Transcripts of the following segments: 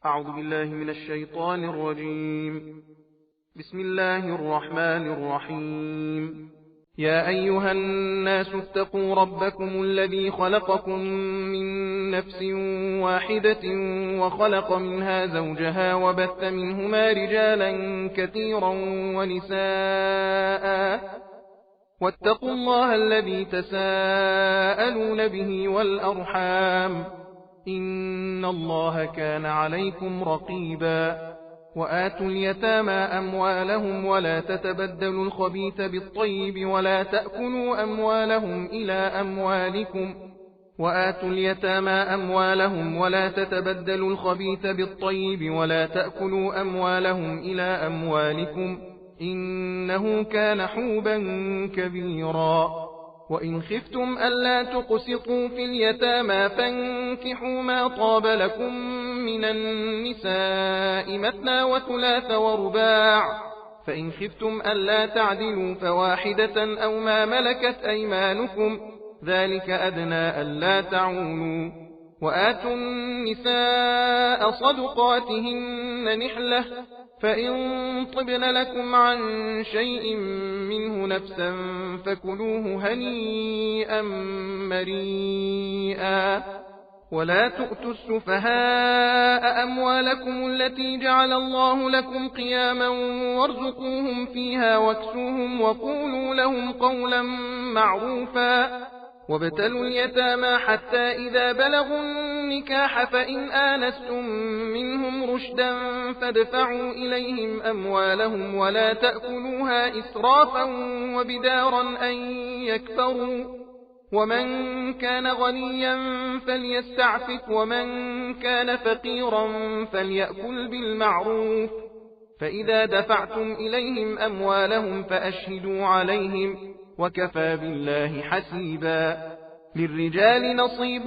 أعوذ بالله من الشيطان الرجيم. بسم الله الرحمن الرحيم. يا أيها الناس اتقوا ربكم الذي خلقكم من نفس واحدة وخلق منها زوجها وبث منهما رجالا كثيرا ونساء واتقوا الله الذي تساءلون به والأرحام إن الله كان عليكم رقيبا. وآتوا اليتامى أموالهم ولا تتبدلوا الخبيث بالطيب ولا تأكلوا أموالهم إلى أموالكم إنه كان حوبا كبيرا. وإن خفتم ألا تقسطوا في اليتامى فانكحوا ما طاب لكم من النساء مثنى وثلاث ورباع، فإن خفتم ألا تعدلوا فواحدة أو ما ملكت أيمانكم ذلك أدنى ألا تعولوا. وآتوا النساء صدقاتهن نحلة، فإن طبن لكم عن شيء منه نفسا فكلوه هنيئا مريئا. ولا تؤتوا السفهاء أموالكم التي جعل الله لكم قياما وارزقوهم فيها واكسوهم وقولوا لهم قولا معروفا. وابتلوا اليتامى حتى إذا بلغوا النكاح فإن آنستم منهم رشدا فادفعوا إليهم أموالهم ولا تأكلوها إسرافا وبدارا أن يكفروا. ومن كان غنيا فليستعفف ومن كان فقيرا فليأكل بالمعروف. فإذا دفعتم إليهم أموالهم فأشهدوا عليهم وكفى بالله حسيبا. للرجال نصيب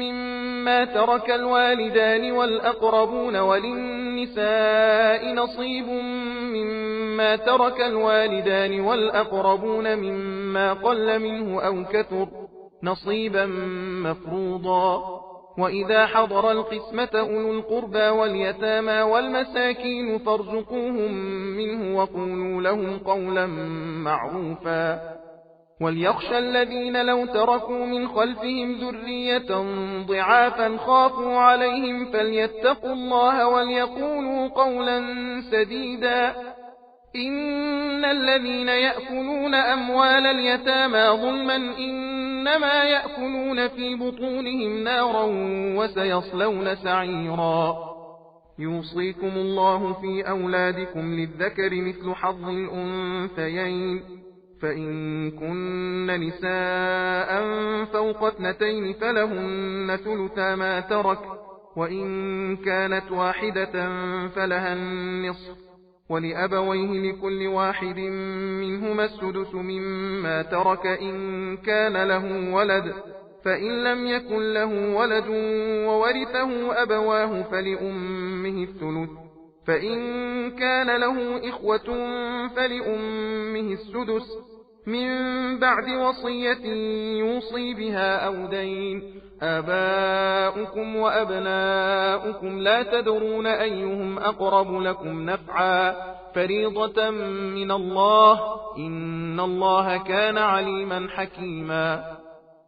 مما ترك الوالدان والأقربون وللنساء نصيب مما ترك الوالدان والأقربون مما قل منه أو كثر نصيبا مفروضا. وإذا حضر القسمة أولو القربى واليتامى والمساكين فارزقوهم منه وقولوا لهم قولا معروفا. وليخشى الذين لو تركوا من خلفهم ذرية ضعافا خافوا عليهم فليتقوا الله وليقولوا قولا سديدا. إن الذين يأكلون أموال اليتامى ظلما إنما يأكلون في بطونهم نارا وسيصلون سعيرا. يوصيكم الله في أولادكم للذكر مثل حظ الأنثيين، فإن كن نساء فوق 2 فلهن ثلثا ما ترك، وإن كانت واحدة فلها النصف، ولأبويه لكل واحد منهما السدس مما ترك إن كان له ولد، فإن لم يكن له ولد وورثه أبواه فلأمه الثلث، فإن كان له إخوة فلأمه السدس من بعد وصية يوصي بها أو دين. آباؤكم وأبناؤكم لا تدرون أيهم أقرب لكم نفعا فريضة من الله إن الله كان عليما حكيما.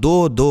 2-2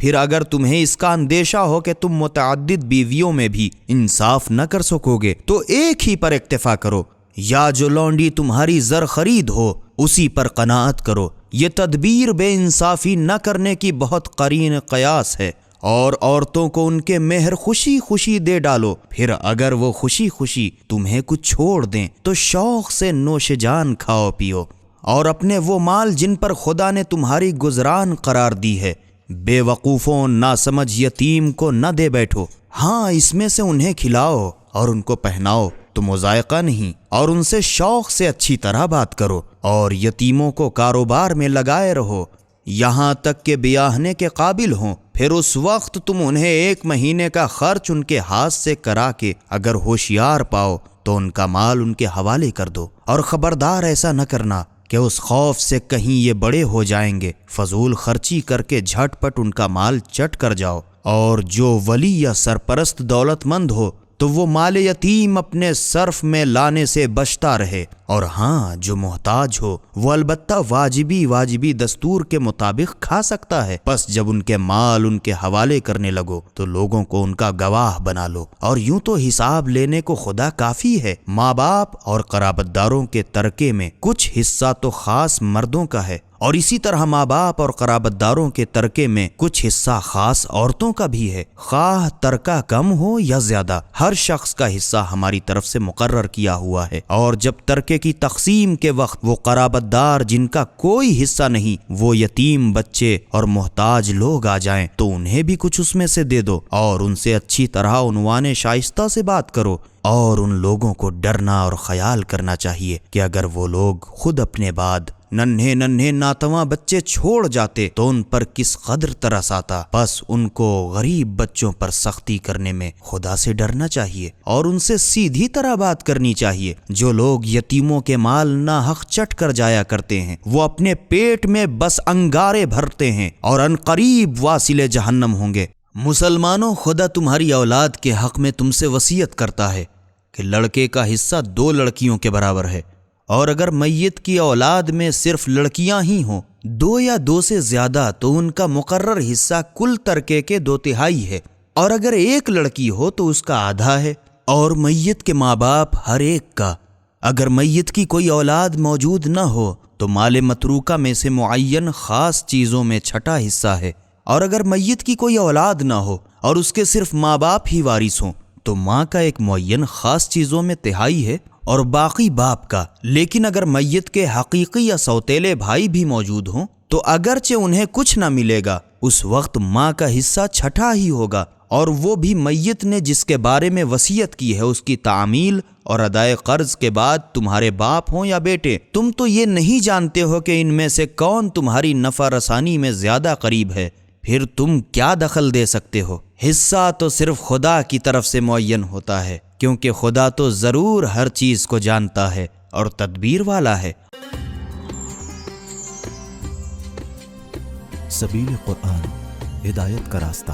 پھر اگر تمہیں اس کا اندیشہ ہو کہ تم متعدد بیویوں میں بھی انصاف نہ کر سکو گے تو ایک ہی پر اکتفا کرو، یا جو لونڈی تمہاری زر خرید ہو اسی پر قناعت کرو۔ یہ تدبیر بے انصافی نہ کرنے کی بہت قرین قیاس ہے۔ اور عورتوں کو ان کے مہر خوشی خوشی دے ڈالو، پھر اگر وہ خوشی خوشی تمہیں کچھ چھوڑ دیں تو شوق سے نوش جان کھاؤ پیو، اور اپنے وہ مال جن پر خدا نے تمہاری گزران قرار دی ہے بے وقوفوں ناسمجھ یتیم کو نہ دے بیٹھو۔ ہاں، اس میں سے انہیں کھلاؤ اور ان کو پہناؤ تو مذائقہ نہیں، اور ان سے شوق سے اچھی طرح بات کرو، اور یتیموں کو کاروبار میں لگائے رہو یہاں تک کہ بیاہنے کے قابل ہوں۔ پھر اس وقت تم انہیں 1 مہینے کا خرچ ان کے ہاتھ سے کرا کے اگر ہوشیار پاؤ تو ان کا مال ان کے حوالے کر دو، اور خبردار ایسا نہ کرنا کہ اس خوف سے کہیں یہ بڑے ہو جائیں گے فضول خرچی کر کے جھٹ پٹ ان کا مال چٹ کر جاؤ۔ اور جو ولی یا سرپرست دولت مند ہو تو وہ مال یتیم اپنے صرف میں لانے سے بچتا رہے، اور ہاں جو محتاج ہو وہ البتہ واجبی دستور کے مطابق کھا سکتا ہے۔ پس جب ان کے مال ان کے حوالے کرنے لگو تو لوگوں کو ان کا گواہ بنا لو، اور یوں تو حساب لینے کو خدا کافی ہے۔ ماں باپ اور قرابت داروں کے ترکے میں کچھ حصہ تو خاص مردوں کا ہے، اور اسی طرح ماں باپ اور قرابت داروں کے ترکے میں کچھ حصہ خاص عورتوں کا بھی ہے۔ خواہ ترکہ کم ہو یا زیادہ، ہر شخص کا حصہ ہماری طرف سے مقرر کیا ہوا ہے، اور جب ترکے کی تقسیم کے وقت وہ قرابت دار جن کا کوئی حصہ نہیں، وہ یتیم بچے اور محتاج لوگ آ جائیں تو انہیں بھی کچھ اس میں سے دے دو، اور ان سے اچھی طرح عنوان شائستہ سے بات کرو۔ اور ان لوگوں کو ڈرنا اور خیال کرنا چاہیے کہ اگر وہ لوگ خود اپنے بعد ننھے ناتواں بچے چھوڑ جاتے تو ان پر کس قدر ترس آتا۔ بس ان کو غریب بچوں پر سختی کرنے میں خدا سے ڈرنا چاہیے، اور ان سے سیدھی طرح بات کرنی چاہیے۔ جو لوگ یتیموں کے مال ناحق چٹ کر جایا کرتے ہیں وہ اپنے پیٹ میں بس انگارے بھرتے ہیں، اور عنقریب واصل جہنم ہوں گے۔ مسلمانوں، خدا تمہاری اولاد کے حق میں تم سے وصیت کرتا ہے کہ لڑکے کا حصہ 2 لڑکیوں کے برابر ہے، اور اگر میت کی اولاد میں صرف لڑکیاں ہی ہوں 2 یا 2 سے زیادہ تو ان کا مقرر حصہ کل ترکے کے 2/3 ہے، اور اگر 1 لڑکی ہو تو اس کا آدھا ہے، اور میت کے ماں باپ ہر ایک کا۔ اگر میت کی کوئی اولاد موجود نہ ہو تو مال متروکہ میں سے معین خاص چیزوں میں 6واں حصہ ہے، اور اگر میت کی کوئی اولاد نہ ہو اور اس کے صرف ماں باپ ہی وارث ہوں تو ماں کا ایک معین خاص چیزوں میں 1/3 ہے اور باقی باپ کا۔ لیکن اگر میت کے حقیقی یا سوتیلے بھائی بھی موجود ہوں تو اگرچہ انہیں کچھ نہ ملے گا، اس وقت ماں کا حصہ 6واں ہی ہوگا، اور وہ بھی میت نے جس کے بارے میں وصیت کی ہے اس کی تعمیل اور ادائے قرض کے بعد، تمہارے باپ ہوں یا بیٹے۔ تم تو یہ نہیں جانتے ہو کہ ان میں سے کون تمہاری نفع رسانی میں زیادہ قریب ہے، پھر تم کیا دخل دے سکتے ہو؟ حصہ تو صرف خدا کی طرف سے معین ہوتا ہے، کیونکہ خدا تو ضرور ہر چیز کو جانتا ہے اور تدبیر والا ہے۔ سبیل قرآن، ہدایت کا راستہ۔